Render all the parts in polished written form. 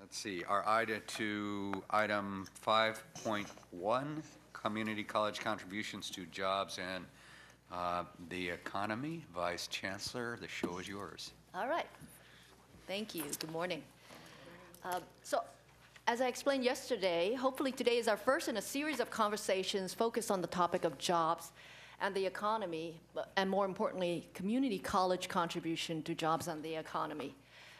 Let's see, our item 5.1, community college contributions to jobs and the economy. Vice Chancellor, the show is yours. All right. Thank you. Good morning. So, as I explained yesterday, hopefully today is our first in a series of conversations focused on the topic of jobs and the economy, and more importantly, community college contribution to jobs and the economy.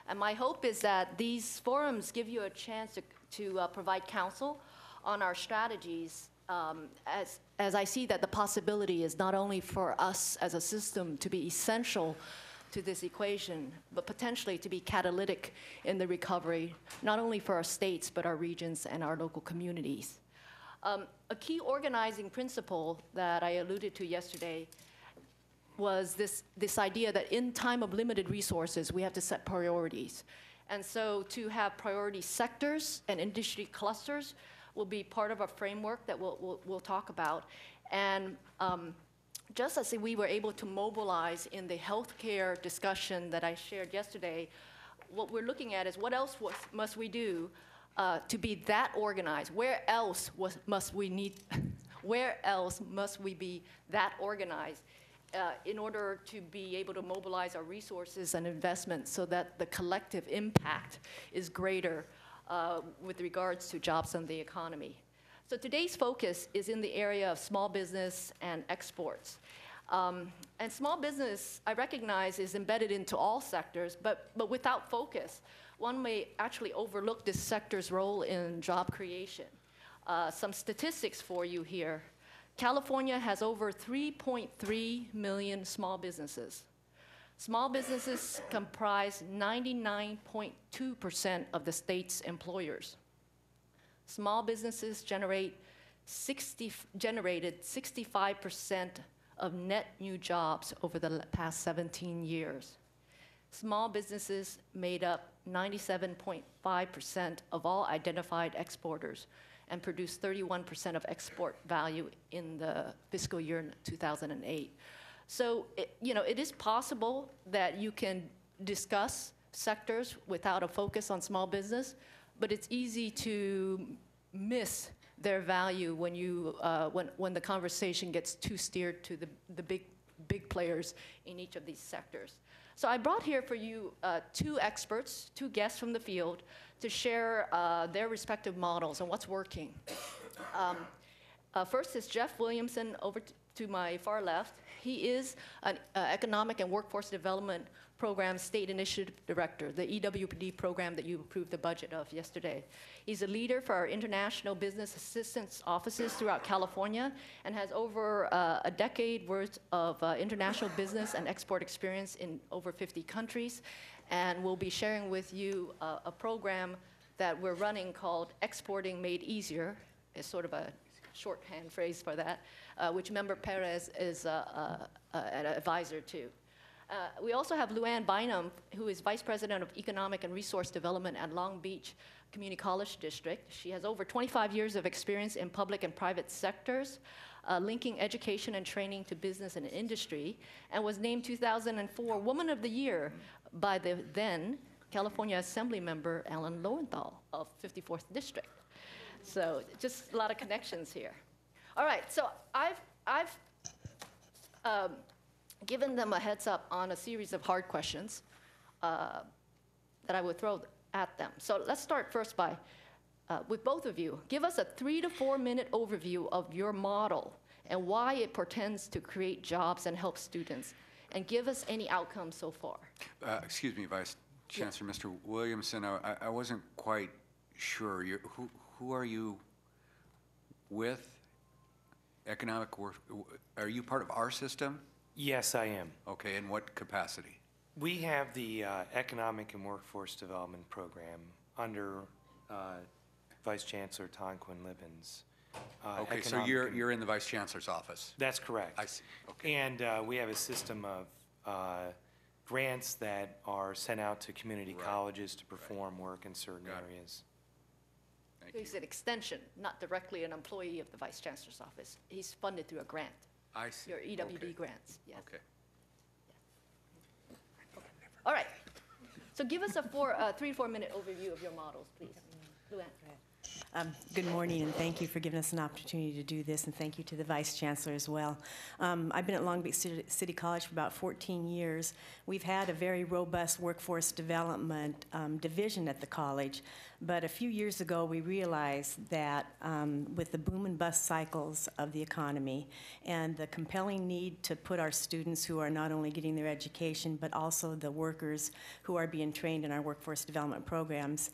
And my hope is that these forums give you a chance to provide counsel on our strategies as I see that the possibility is not only for us as a system to be essential to this equation, but potentially to be catalytic in the recovery, not only for our states, but our regions and our local communities. A key organizing principle that I alluded to yesterday was this idea that in time of limited resources, we have to set priorities. And so to have priority sectors and industry clusters will be part of a framework that we'll talk about. And just as we were able to mobilize in the healthcare discussion that I shared yesterday, what we're looking at is what else must we do to be that organized? Where else must we be that organized in order to be able to mobilize our resources and investments so that the collective impact is greater with regards to jobs and the economy? So today's focus is in the area of small business and exports. And small business, I recognize, is embedded into all sectors, but without focus, one may actually overlook this sector's role in job creation. Some statistics for you here. California has over 3.3 million small businesses. Small businesses comprise 99.2% of the state's employers. Small businesses generated 65% of net new jobs over the past 17 years. Small businesses made up 97.5% of all identified exporters and produced 31% of export value in the fiscal year 2008. So, it is possible that you can discuss sectors without a focus on small business, but it's easy to miss their value when when the conversation gets too steered to the big players in each of these sectors. So I brought here for you two experts, two guests from the field, to share their respective models and what's working. First is Jeff Williamson over to my far left. He is an Economic and Workforce Development Program State Initiative Director, the EWD program that you approved the budget of yesterday. He's a leader for our international business assistance offices throughout California and has over a decade worth of international business and export experience in over 50 countries. And we'll be sharing with you a program that we're running called Exporting Made Easier. It's sort of a shorthand phrase for that, which Member Perez is an advisor to. We also have Luann Bynum, who is Vice President of Economic and Resource Development at Long Beach Community College District. She has over 25 years of experience in public and private sectors, linking education and training to business and industry, and was named 2004 Woman of the Year by the then California Assembly member Alan Lowenthal of 54th District. So just a lot of connections here. All right, so I've given them a heads up on a series of hard questions that I would throw at them. So let's start first by, with both of you, give us a 3 to 4 minute overview of your model and why it portends to create jobs and help students, and give us any outcomes so far. Excuse me, Vice Chancellor, Mr. Williamson, I wasn't quite sure. Who are you with? Economic work, are you part of our system? Yes, I am. Okay, in what capacity? We have the Economic and Workforce Development Program under Vice Chancellor Tonquin Libbins. Okay, so you're in the Vice Chancellor's office? That's correct. I see, okay. And we have a system of grants that are sent out to community colleges to perform work in certain areas. So he's an extension, not directly an employee of the Vice Chancellor's office. He's funded through a grant. I see. Your EWD grants, yes. Okay. All right. So give us a 3 to 4 minute overview of your models, please. Luann. Good morning, and thank you for giving us an opportunity to do this, and thank you to the Vice Chancellor as well. I've been at Long Beach City College for about 14 years. We've had a very robust workforce development division at the college, but a few years ago we realized that with the boom and bust cycles of the economy and the compelling need to put our students who are not only getting their education, but also the workers who are being trained in our workforce development programs,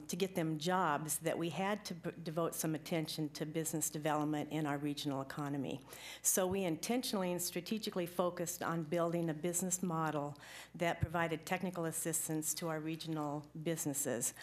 to get them jobs, that we had to devote some attention to business development in our regional economy. So we intentionally and strategically focused on building a business model that provided technical assistance to our regional businesses.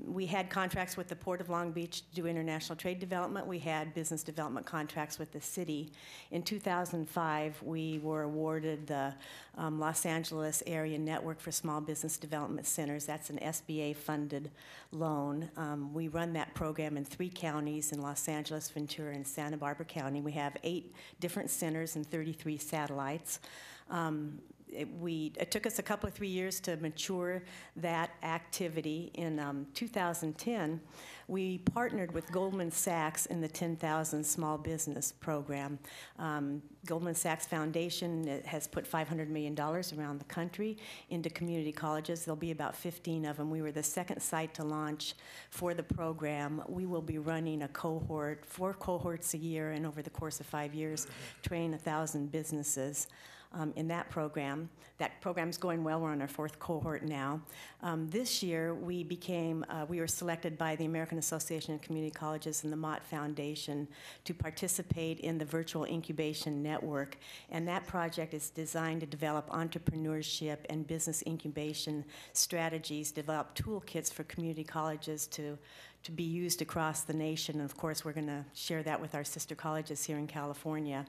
We had contracts with the Port of Long Beach to do international trade development. We had business development contracts with the city. In 2005, we were awarded the Los Angeles Area Network for Small Business Development Centers. That's an SBA-funded loan. We run that program in 3 counties in Los Angeles, Ventura, and Santa Barbara County. We have 8 different centers and 33 satellites. It took us a couple of 3 years to mature that activity. In 2010, we partnered with Goldman Sachs in the 10,000 Small Business Program. Goldman Sachs Foundation has put $500 million around the country into community colleges. There'll be about 15 of them. We were the second site to launch for the program. We will be running a cohort, 4 cohorts a year, and over the course of 5 years, train 1,000 businesses. In that program. That program's going well. We're on our 4th cohort now. This year, we were selected by the American Association of Community Colleges and the Mott Foundation to participate in the Virtual Incubation Network. And that project is designed to develop entrepreneurship and business incubation strategies, develop toolkits for community colleges to be used across the nation. And of course, we're going to share that with our sister colleges here in California.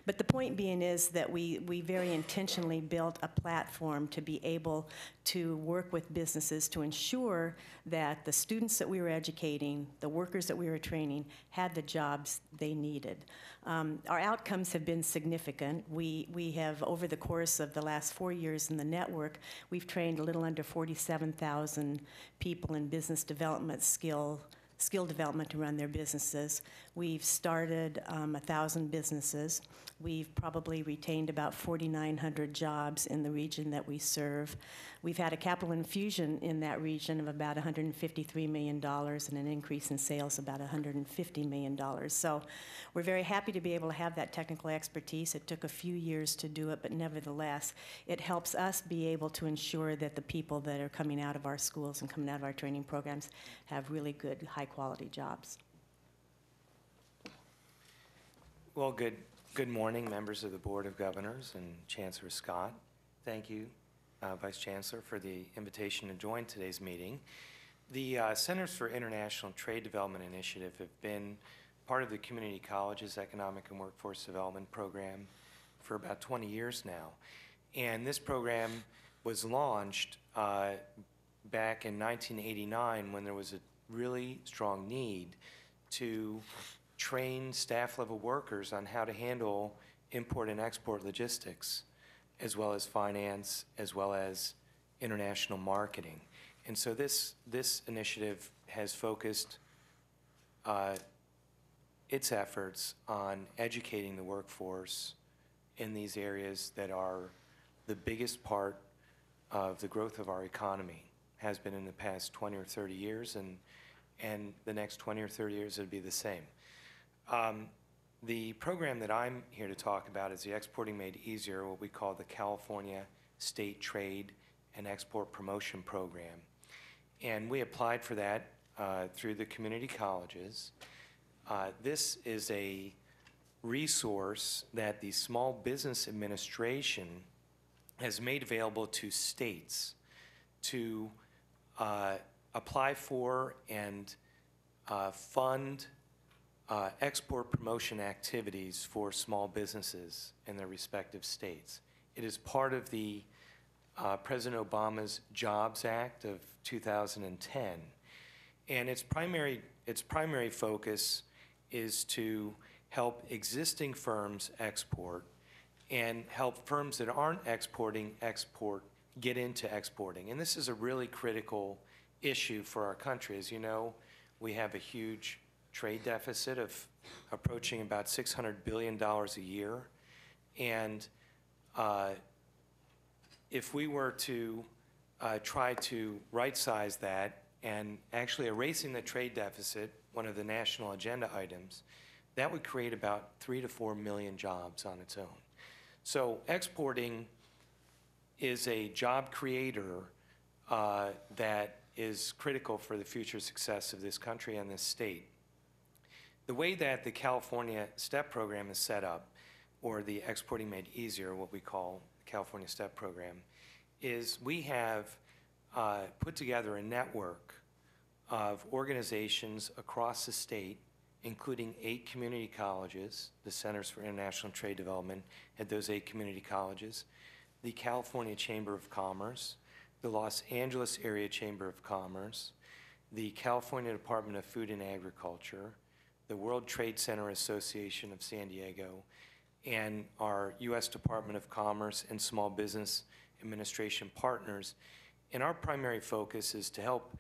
But the point being is that we very intentionally built a platform to be able to work with businesses to ensure that the students that we were educating, the workers that we were training, had the jobs they needed. Our outcomes have been significant. We have, over the course of the last 4 years in the network, we've trained a little under 47,000 people in business development skill development to run their businesses. We've started 1,000 businesses. We've probably retained about 4,900 jobs in the region that we serve. We've had a capital infusion in that region of about $153 million and an increase in sales about $150 million. So we're very happy to be able to have that technical expertise. It took a few years to do it, but nevertheless, it helps us be able to ensure that the people that are coming out of our schools and coming out of our training programs have really good, high-quality jobs. Well, good morning, members of the Board of Governors and Chancellor Scott. Thank you, Vice Chancellor, for the invitation to join today's meeting. The Centers for International Trade Development Initiative have been part of the Community Colleges Economic and Workforce Development Program for about 20 years now. And this program was launched back in 1989 when there was a really strong need to train staff-level workers on how to handle import and export logistics, as well as finance, as well as international marketing. And so this initiative has focused its efforts on educating the workforce in these areas that are the biggest part of the growth of our economy, has been in the past 20 or 30 years, and the next 20 or 30 years it'll be the same. The program that I'm here to talk about is the Exporting Made Easier, what we call the California State Trade and Export Promotion Program. And we applied for that through the community colleges. This is a resource that the Small Business Administration has made available to states to apply for and fund export promotion activities for small businesses in their respective states. It is part of the President Obama's Jobs Act of 2010, and its primary focus is to help existing firms export and help firms that aren't exporting export get into exporting. And this is a really critical issue for our country. As you know, we have a huge trade deficit of approaching about $600 billion a year. And if we were to try to right-size that, and actually erasing the trade deficit, one of the national agenda items, that would create about 3 to 4 million jobs on its own. So exporting is a job creator that is critical for the future success of this country and this state. The way that the California STEP program is set up, or the Exporting Made Easier, what we call the California STEP program, is we have put together a network of organizations across the state, including 8 community colleges, the Centers for International Trade Development at those 8 community colleges, the California Chamber of Commerce, the Los Angeles Area Chamber of Commerce, the California Department of Food and Agriculture, the World Trade Center Association of San Diego, and our U.S. Department of Commerce and Small Business Administration partners. And our primary focus is to help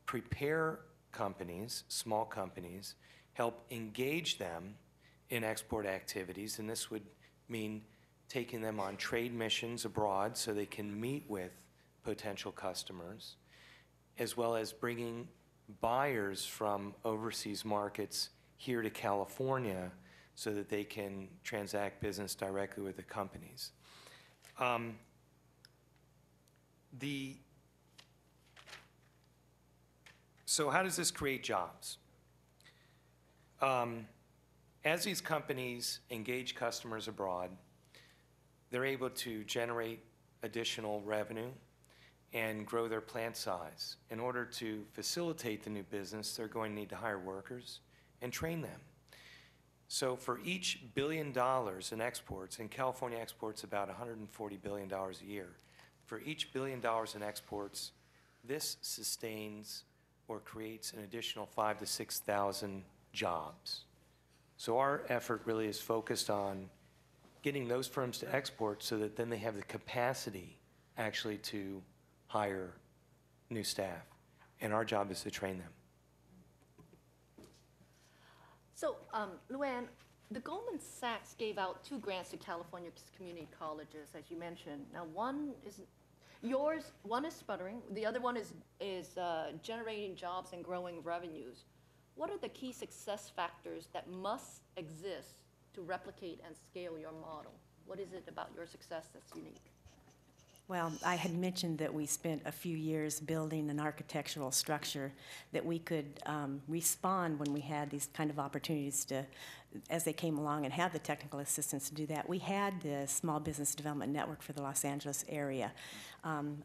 prepare companies, small companies, help engage them in export activities, and this would mean taking them on trade missions abroad so they can meet with potential customers, as well as bringing buyers from overseas markets here to California so that they can transact business directly with the companies. So how does this create jobs? As these companies engage customers abroad, they're able to generate additional revenue and grow their plant size. In order to facilitate the new business, they're going to need to hire workers and train them. So for each $1 billion in exports, and California exports about $140 billion a year, for each $1 billion in exports, this sustains or creates an additional 5,000 to 6,000 jobs. So our effort really is focused on getting those firms to export so that then they have the capacity actually to hire new staff. And our job is to train them. So, Luann, the Goldman Sachs gave out 2 grants to California community colleges, as you mentioned. Now, one is yours, one is sputtering, the other one is generating jobs and growing revenues. What are the key success factors that must exist to replicate and scale your model? What is it about your success that's unique? Well, I had mentioned that we spent a few years building an architectural structure that we could respond when we had these kind of opportunities to, as they came along, and have the technical assistance to do that. We had the Small Business Development Network for the Los Angeles area.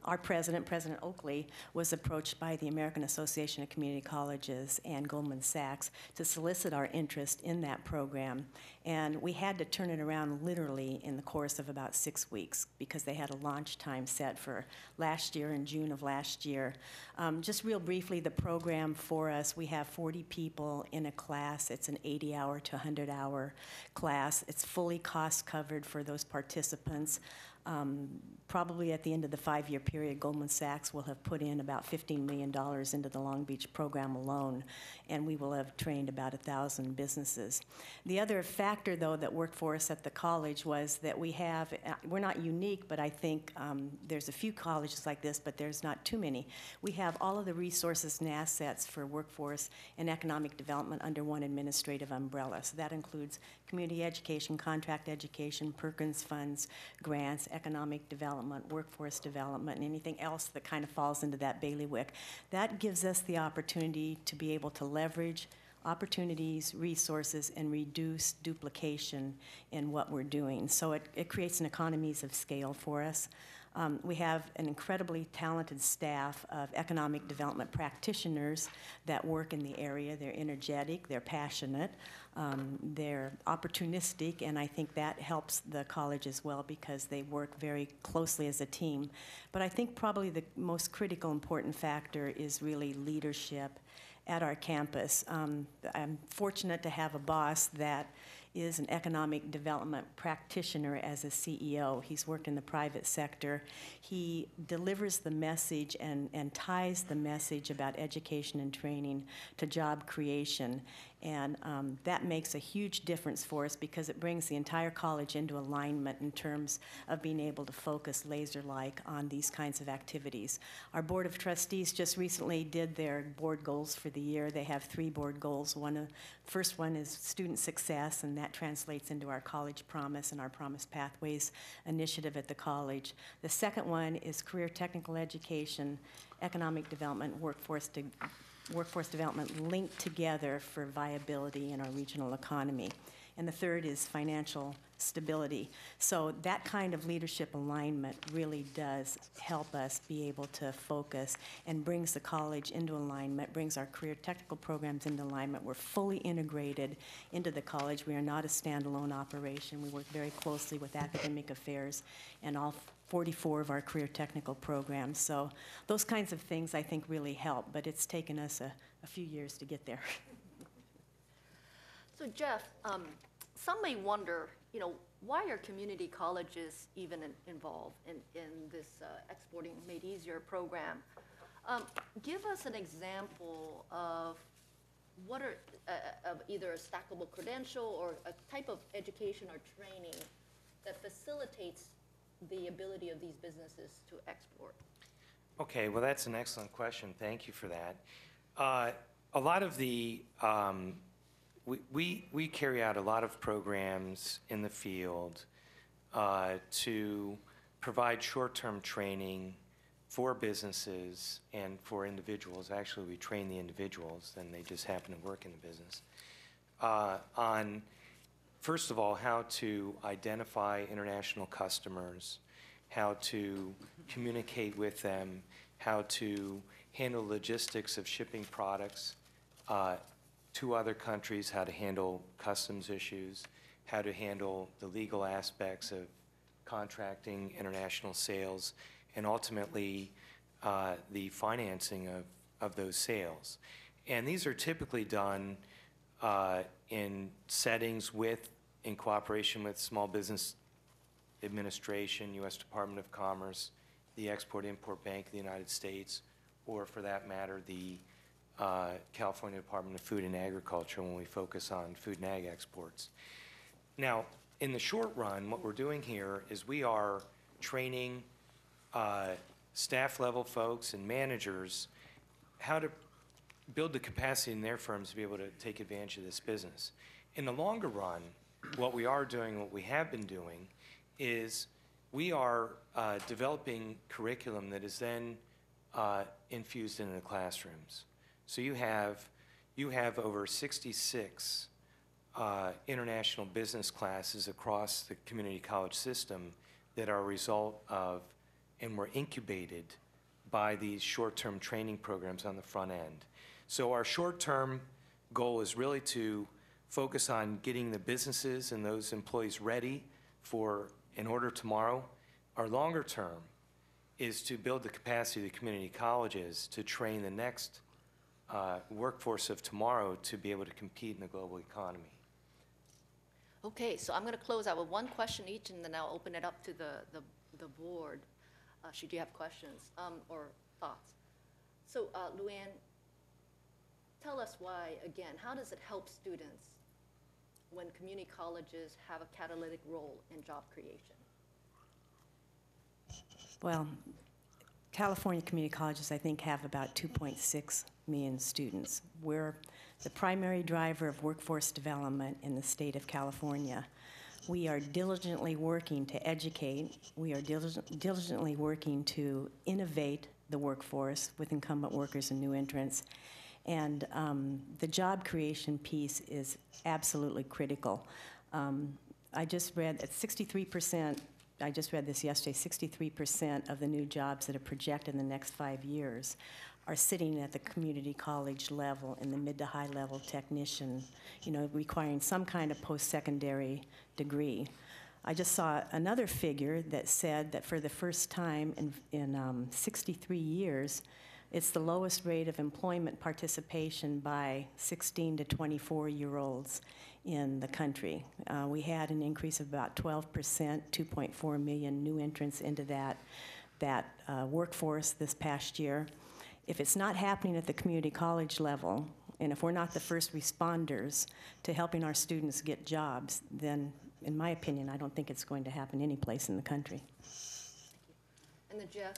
Our president, President Oakley, was approached by the American Association of Community Colleges and Goldman Sachs to solicit our interest in that program. And we had to turn it around literally in the course of about 6 weeks because they had a launch time set for last year, in June of last year. Just real briefly, the program for us, we have 40 people in a class. It's an 80-hour to 100-hour class. It's fully cost covered for those participants. Probably at the end of the 5-year period, Goldman Sachs will have put in about $15 million into the Long Beach program alone, and we will have trained about 1,000 businesses. The other factor, though, that worked for us at the college was that we have, we're not unique, but I think there's a few colleges like this, but there's not too many. We have all of the resources and assets for workforce and economic development under one administrative umbrella. So that includes community education, contract education, Perkins funds, grants, economic development, workforce development, and anything else that kind of falls into that bailiwick. That gives us the opportunity to be able to leverage opportunities, resources, and reduce duplication in what we're doing. So it creates an economies of scale for us. We have an incredibly talented staff of economic development practitioners that work in the area. They're energetic, they're passionate, they're opportunistic, and I think that helps the college as well because they work very closely as a team. But I think probably the most critical important factor is really leadership at our campus. I'm fortunate to have a boss that is an economic development practitioner as a CEO. He's worked in the private sector. He delivers the message and ties the message about education and training to job creation. And that makes a huge difference for us because it brings the entire college into alignment in terms of being able to focus laser-like on these kinds of activities. Our Board of Trustees just recently did their board goals for the year. They have 3 board goals. First one is student success, and that translates into our College Promise and our Promise Pathways initiative at the college. The second one is career technical education, economic development, workforce development linked together for viability in our regional economy. And the third is financial stability. So that kind of leadership alignment really does help us be able to focus and brings the college into alignment, brings our career technical programs into alignment. We're fully integrated into the college. We are not a standalone operation. We work very closely with academic affairs and all 44 of our career technical programs. So those kinds of things I think really help, but it's taken us a few years to get there. So Jeff, some may wonder, why are community colleges even involved in this Exporting Made Easier program? Give us an example of what are of either a stackable credential or a type of education or training that facilitates the ability of these businesses to export. Okay, well, that's an excellent question. Thank you for that. A lot of the, we carry out a lot of programs in the field to provide short-term training for businesses and for individuals. Actually, we train the individuals, and they just happen to work in the business, on, first of all, how to identify international customers, how to communicate with them, how to handle logistics of shipping products to other countries, how to handle customs issues, how to handle the legal aspects of contracting international sales, and ultimately the financing of those sales. And these are typically done in settings in cooperation with Small Business Administration, U.S. Department of Commerce, the Export-Import Bank of the United States, or for that matter, the California Department of Food and Agriculture when we focus on food and ag exports. Now, in the short run, what we're doing here is we are training staff-level folks and managers how to build the capacity in their firms to be able to take advantage of this business. In the longer run, what we are doing, what we have been doing, is we are developing curriculum that is then infused into the classrooms. So you have over 66 international business classes across the community college system that are a result of and were incubated by these short-term training programs on the front end. So our short-term goal is really to focus on getting the businesses and those employees ready for an order tomorrow. Our longer term is to build the capacity of the community colleges to train the next workforce of tomorrow to be able to compete in the global economy. Okay, so I'm going to close out with one question each, and then I'll open it up to the board, should you have questions or thoughts. So, Luann, tell us why, again, how does it help students when community colleges have a catalytic role in job creation? Well, California community colleges, I think, have about 2.6 million students. We're the primary driver of workforce development in the state of California. We are diligently working to educate. We are diligently working to innovate the workforce with incumbent workers and new entrants. And the job creation piece is absolutely critical. I just read that 63%, I just read this yesterday, 63% of the new jobs that are projected in the next 5 years are sitting at the community college level in the mid to high level technician, requiring some kind of post-secondary degree. I just saw another figure that said that for the first time in 63 years, It's the lowest rate of employment participation by 16 to 24-year-olds in the country. We had an increase of about 12%, 2.4 million new entrants into that workforce this past year. If it's not happening at the community college level, and if we're not the first responders to helping our students get jobs, then, in my opinion, I don't think it's going to happen any place in the country. And then Jeff,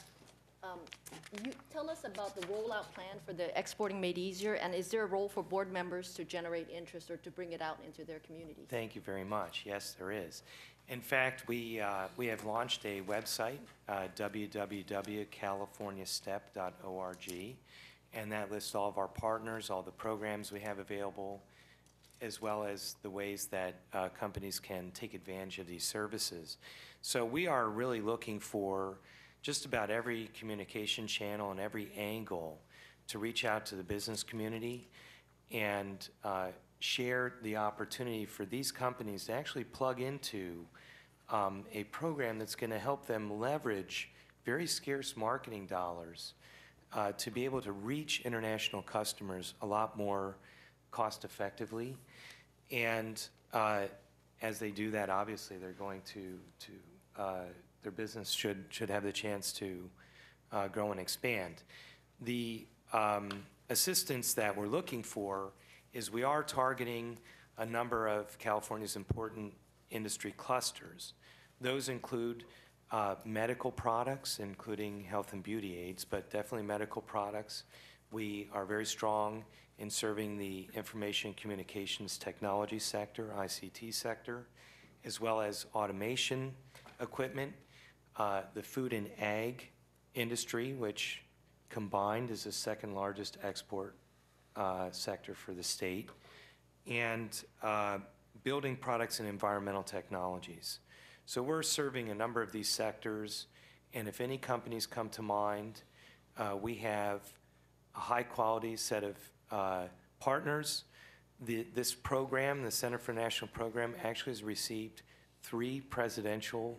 you tell us about the rollout plan for the Exporting Made Easier, and is there a role for board members to generate interest or to bring it out into their communities? Thank you very much. Yes, there is. In fact, we have launched a website, www.californiastep.org, and that lists all of our partners, all the programs we have available, as well as the ways that companies can take advantage of these services. So we are really looking for just about every communication channel and every angle to reach out to the business community and share the opportunity for these companies to actually plug into a program that's going to help them leverage very scarce marketing dollars to be able to reach international customers a lot more cost effectively. And as they do that, obviously they're going to their business should have the chance to grow and expand. The assistance that we're looking for is we are targeting a number of California's important industry clusters. Those include medical products, including health and beauty aids, but definitely medical products. We are very strong in serving the information communications technology sector, ICT sector, as well as automation equipment, the food and ag industry, which combined is the second largest export sector for the state, and building products and environmental technologies. So we're serving a number of these sectors, and if any companies come to mind, we have a high-quality set of partners. This program, the Center for National Program, actually has received 3 presidential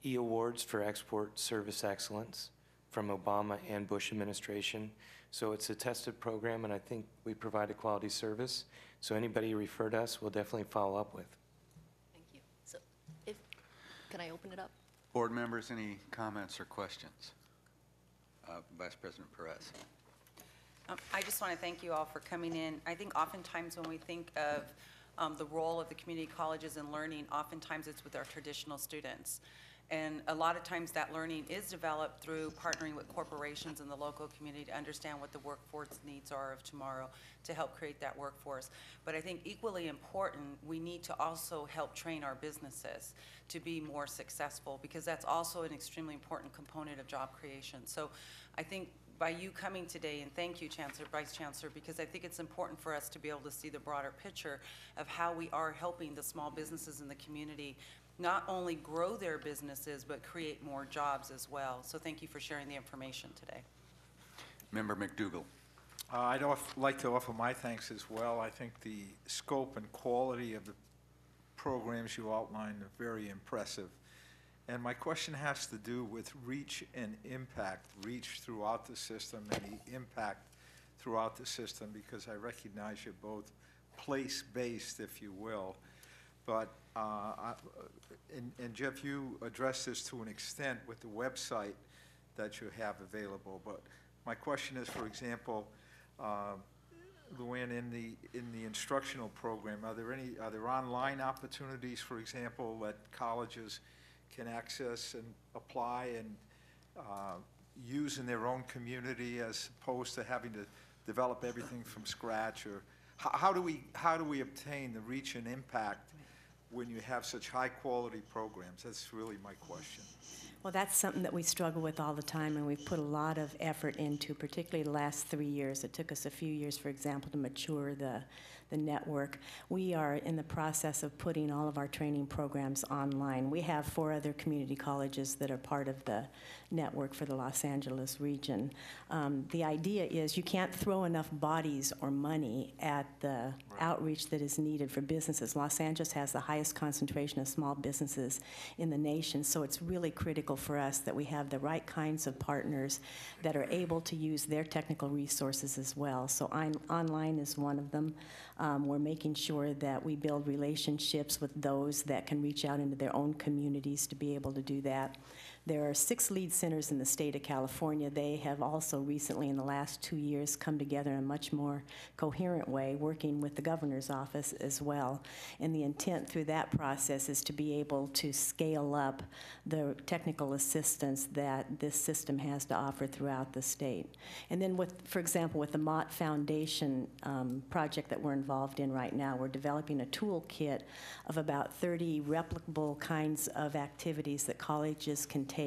E-awards for export service excellence from Obama and Bush administration. So it's a tested program, and I think we provide a quality service. So anybody you refer to us, we'll definitely follow up with. Thank you. So can I open it up? Board members, any comments or questions? Vice President Perez. I just want to thank you all for coming in. I think oftentimes when we think of the role of the community colleges in learning, oftentimes it's with our traditional students. And a lot of times that learning is developed through partnering with corporations in the local community to understand what the workforce needs are of tomorrow to help create that workforce. But I think equally important, we need to also help train our businesses to be more successful, because that's also an extremely important component of job creation. So I think by you coming today, and thank you, Chancellor, Vice Chancellor, because I think it's important for us to be able to see the broader picture of how we are helping the small businesses in the community not only grow their businesses, but create more jobs as well. So thank you for sharing the information today. Member McDougall. I'd like to offer my thanks as well. I think the scope and quality of the programs you outlined are very impressive. And my question has to do with reach and impact, reach throughout the system and the impact throughout the system, because I recognize you're both place-based, if you will. But, and Jeff, you addressed this to an extent with the website that you have available. But my question is, for example, Luann, in the instructional program, are there online opportunities, for example, that colleges can access and apply and use in their own community, as opposed to having to develop everything from scratch? Or how do we obtain the reach and impact when you have such high-quality programs? That's really my question. Well, that's something that we struggle with all the time, and we've put a lot of effort into, particularly the last 3 years. It took us a few years, for example, to mature the the network. We are in the process of putting all of our training programs online. We have 4 other community colleges that are part of the network for the Los Angeles region. The idea is you can't throw enough bodies or money at the outreach that is needed for businesses. Los Angeles has the highest concentration of small businesses in the nation, so it's really critical for us that we have the right kinds of partners that are able to use their technical resources as well. So online is one of them. We're making sure that we build relationships with those that can reach out into their own communities to be able to do that. There are 6 lead centers in the state of California. They have also recently, in the last 2 years, come together in a much more coherent way, working with the governor's office as well. And the intent through that process is to be able to scale up the technical assistance that this system has to offer throughout the state. And then with, for example, with the Mott Foundation project that we're involved in right now, we're developing a toolkit of about 30 replicable kinds of activities that colleges can take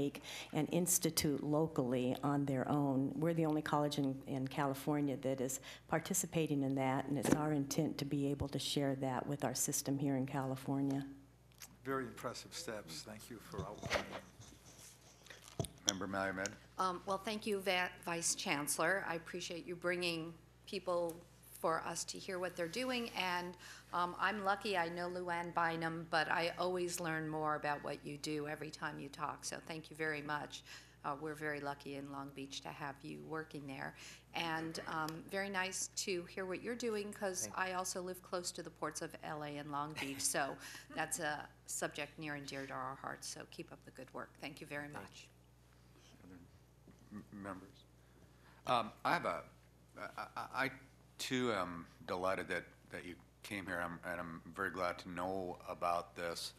and institute locally on their own. We're the only college in California that is participating in that, and it's our intent to be able to share that with our system here in California. Very impressive steps. Thank you for outlining. Member Malamed? Well, thank you, Vice Chancellor. I appreciate you bringing people for us to hear what they're doing, and I'm lucky I know Luann Bynum, but I always learn more about what you do every time you talk, so thank you very much. We're very lucky in Long Beach to have you working there, and very nice to hear what you're doing, because I also live close to the ports of LA and Long Beach, so that's a subject near and dear to our hearts, so keep up the good work. Thank you very much. Members? I too am delighted that you came here, and I'm very glad to know about this.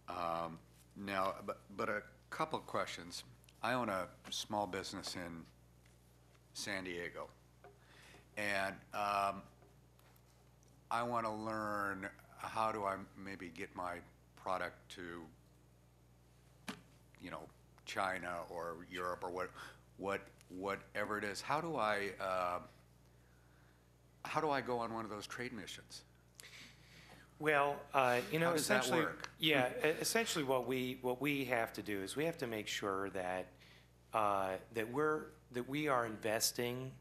Now, but a couple of questions. I own a small business in San Diego, and I want to learn how do I maybe get my product to, you know, China or Europe or whatever it is. How do I go on one of those trade missions? Well, you know, How does that essentially, work? yeah, essentially what we have to do is we have to make sure that that we are investing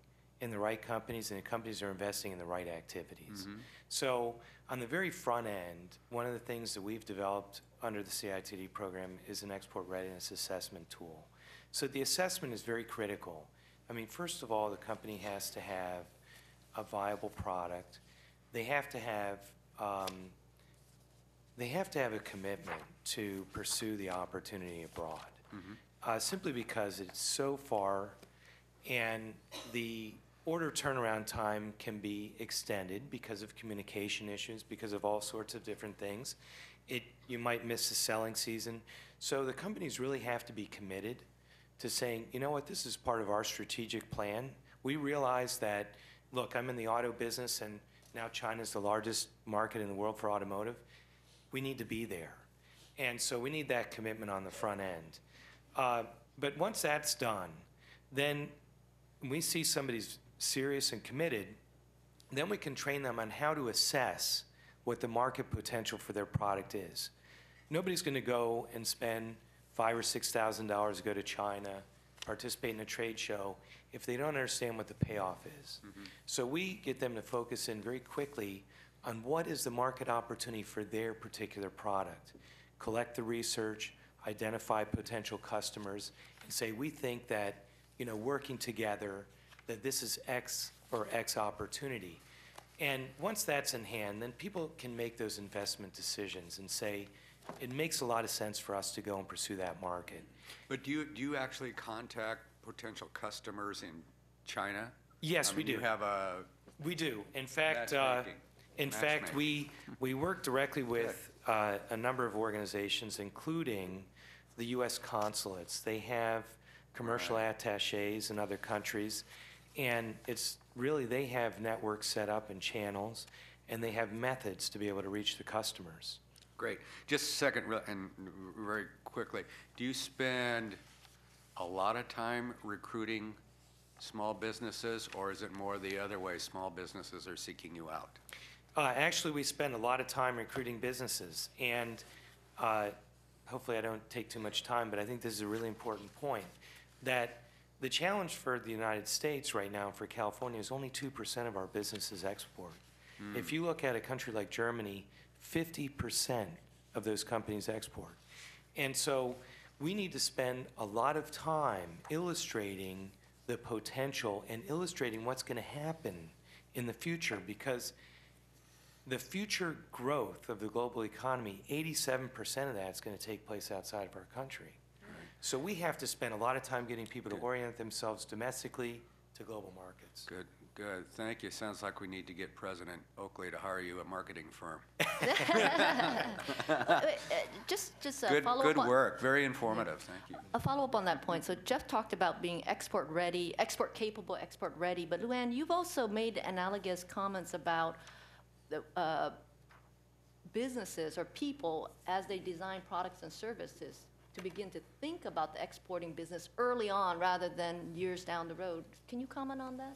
in the right companies, and the companies are investing in the right activities. Mm-hmm. So on the very front end, one of the things that we've developed under the CITD program is an export readiness assessment tool. So the assessment is very critical. I mean, first of all, the company has to have a viable product. They have to have a commitment to pursue the opportunity abroad. Mm-hmm. Simply because it's so far, and the order turnaround time can be extended because of communication issues, because of all sorts of different things. You might miss the selling season. So the companies really have to be committed to saying, you know what, this is part of our strategic plan. We realize that, look, I'm in the auto business, and now China's the largest market in the world for automotive. We need to be there. And so we need that commitment on the front end. But once that's done, then we see somebody's serious and committed, then we can train them on how to assess what the market potential for their product is. Nobody's going to go and spend $5,000 or $6,000 to go to China, participate in a trade show, if they don't understand what the payoff is. Mm-hmm. So we get them to focus in very quickly on what is the market opportunity for their particular product. Collect the research, identify potential customers, and say, we think that, you know, working together, that this is X or X opportunity. And once that's in hand, then people can make those investment decisions and say, it makes a lot of sense for us to go and pursue that market. But do you actually contact potential customers in China? Yes, I we mean, do. You have a We do. In fact, Matchmaking. we work directly with a number of organizations, including the U.S. consulates. They have commercial attachés in other countries, and it's really, they have networks set up and channels, and they have methods to be able to reach the customers. Great. Just a second, and very quickly, do you spend a lot of time recruiting small businesses, or is it more the other way, small businesses are seeking you out? Actually, we spend a lot of time recruiting businesses, and hopefully I don't take too much time, but I think this is a really important point, that the challenge for the United States right now, for California, is only 2% of our businesses export. If you look at a country like Germany, 50% of those companies export. And so we need to spend a lot of time illustrating the potential and illustrating what's going to happen in the future, because the future growth of the global economy, 87% of that is going to take place outside of our country. So we have to spend a lot of time getting people to orient themselves domestically to global markets. Good, good. Thank you. Sounds like we need to get President Oakley to hire you a marketing firm. Just Good, follow good up on, work. Very informative. Thank you. a follow-up on that point. So Jeff talked about being export ready, export capable, export ready, but Luann, you've also made analogous comments about the businesses or people as they design products and services to begin to think about the exporting business early on rather than years down the road. Can you comment on that?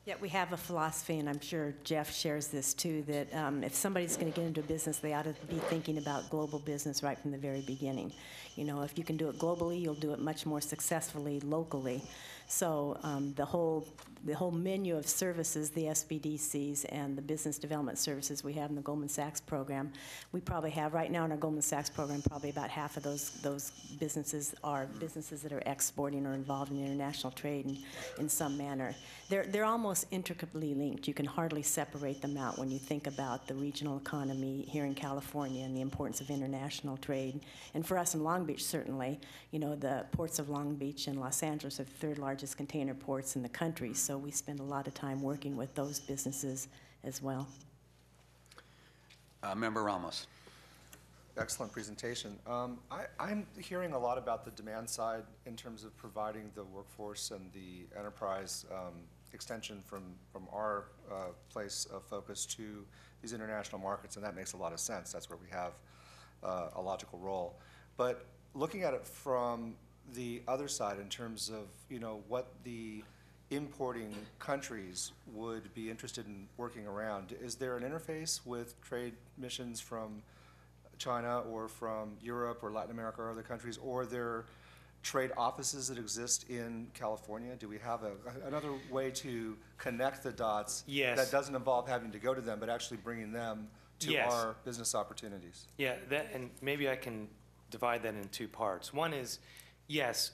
Yeah, we have a philosophy, and I'm sure Jeff shares this too, that if somebody's going to get into a business, they ought to be thinking about global business right from the very beginning. You know, if you can do it globally, you'll do it much more successfully locally. So the whole menu of services, the SBDCs and the business development services we have in the Goldman Sachs program, we probably have right now in our Goldman Sachs program, probably about half of those businesses are businesses that are exporting or involved in international trade in some manner. They're almost intricately linked. You can hardly separate them out when you think about the regional economy here in California and the importance of international trade. And for us in Long Beach, certainly, you know, the ports of Long Beach and Los Angeles are the third largest container ports in the country, so we spend a lot of time working with those businesses as well. Member Ramos. Excellent presentation. I'm hearing a lot about the demand side in terms of providing the workforce and the enterprise extension from our place of focus to these international markets, and that makes a lot of sense. That's where we have a logical role. But looking at it from the other side in terms of, you know, what the importing countries would be interested in working around, is there an interface with trade missions from China or from Europe or Latin America or other countries, or are there trade offices that exist in California? Do we have another way to connect the dots that doesn't involve having to go to them, but actually bringing them to our business opportunities? Yeah, that, and maybe I can divide that in two parts. One is, yes,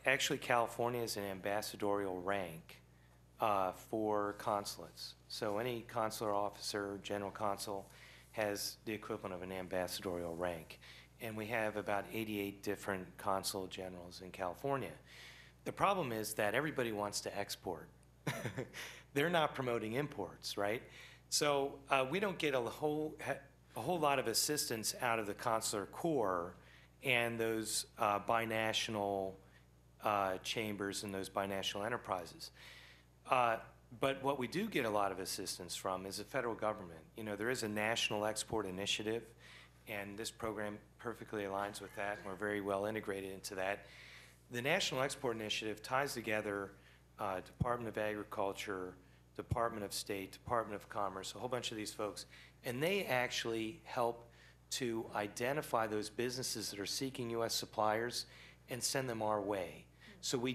actually California is an ambassadorial rank for consulates. So any consular officer, general consul, has the equivalent of an ambassadorial rank. And we have about 88 different consul generals in California. The problem is that everybody wants to export. They're not promoting imports, right? So we don't get a whole lot of assistance out of the consular corps and those binational chambers and those binational enterprises. But what we do get a lot of assistance from is the federal government. You know, there is a national export initiative, and this program perfectly aligns with that, and we're very well integrated into that. The National Export Initiative ties together Department of Agriculture, Department of State, Department of Commerce, a whole bunch of these folks, and they actually help to identify those businesses that are seeking U.S. suppliers and send them our way. So we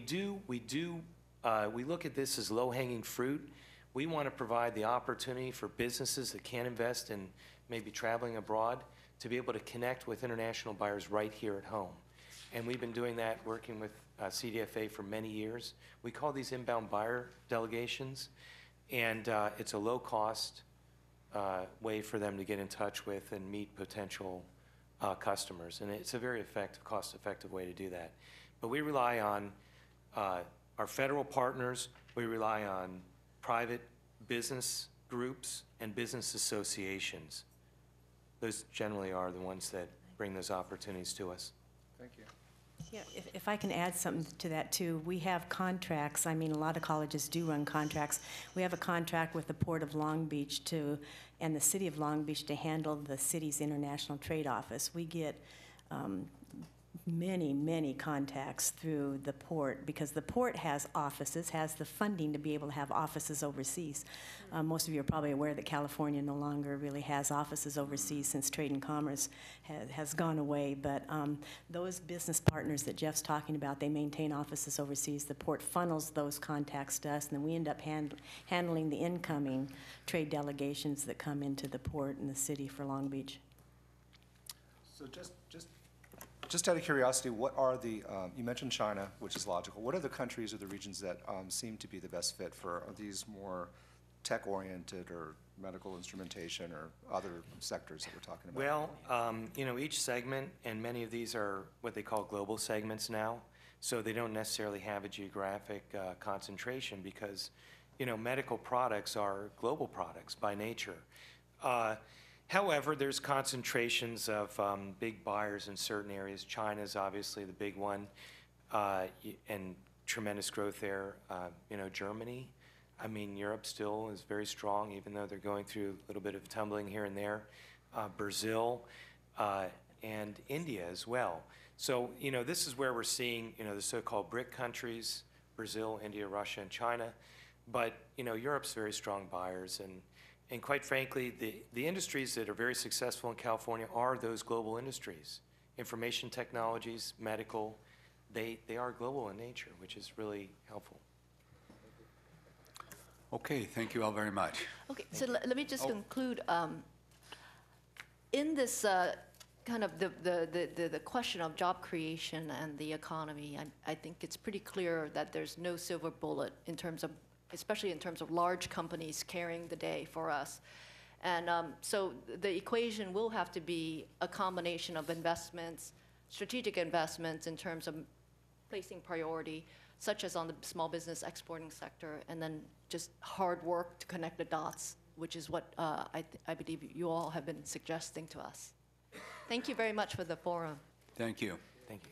look at this as low-hanging fruit. We want to provide the opportunity for businesses that can't invest in maybe traveling abroad to be able to connect with international buyers right here at home. And we've been doing that, working with CDFA for many years. We call these inbound buyer delegations, and it's a low-cost way for them to get in touch with and meet potential customers. And it's a very effective, cost-effective way to do that. But we rely on our federal partners, we rely on private business groups and business associations. Those generally are the ones that bring those opportunities to us. Thank you. Yeah, if I can add something to that too, we have contracts. I mean, a lot of colleges do run contracts. We have a contract with the Port of Long Beach and the City of Long Beach to handle the city's international trade office. We get many, many contacts through the port, because the port has offices, has the funding to be able to have offices overseas. Most of you are probably aware that California no longer really has offices overseas since Trade and Commerce has gone away, but those business partners that Jeff's talking about, they maintain offices overseas. The port funnels those contacts to us, and then we end up handling the incoming trade delegations that come into the port and the city for Long Beach. So just out of curiosity, what are the, you mentioned China, which is logical. What are the countries or the regions that seem to be the best fit for, are these more tech-oriented or medical instrumentation or other sectors that we're talking about? Well, you know, each segment, and many of these are what they call global segments now, so they don't necessarily have a geographic concentration because, you know, medical products are global products by nature. However, there's concentrations of big buyers in certain areas. China's obviously the big one, and tremendous growth there. You know, Germany, I mean, Europe still is very strong, even though they're going through a little bit of tumbling here and there. Brazil, and India as well. So, you know, this is where we're seeing, you know, the so-called BRIC countries, Brazil, India, Russia, and China. But, you know, Europe's very strong buyers, and quite frankly, the industries that are very successful in California are those global industries. Information technologies, medical, they are global in nature, which is really helpful. Okay, thank you all very much. Okay, so let me just conclude. In this kind of the question of job creation and the economy, I think it's pretty clear that there's no silver bullet in terms of, especially in terms of large companies carrying the day for us. And so the equation will have to be a combination of investments, strategic investments in terms of placing priority, such as on the small business exporting sector, and then just hard work to connect the dots, which is what I believe you all have been suggesting to us. Thank you very much for the forum. Thank you. Thank you.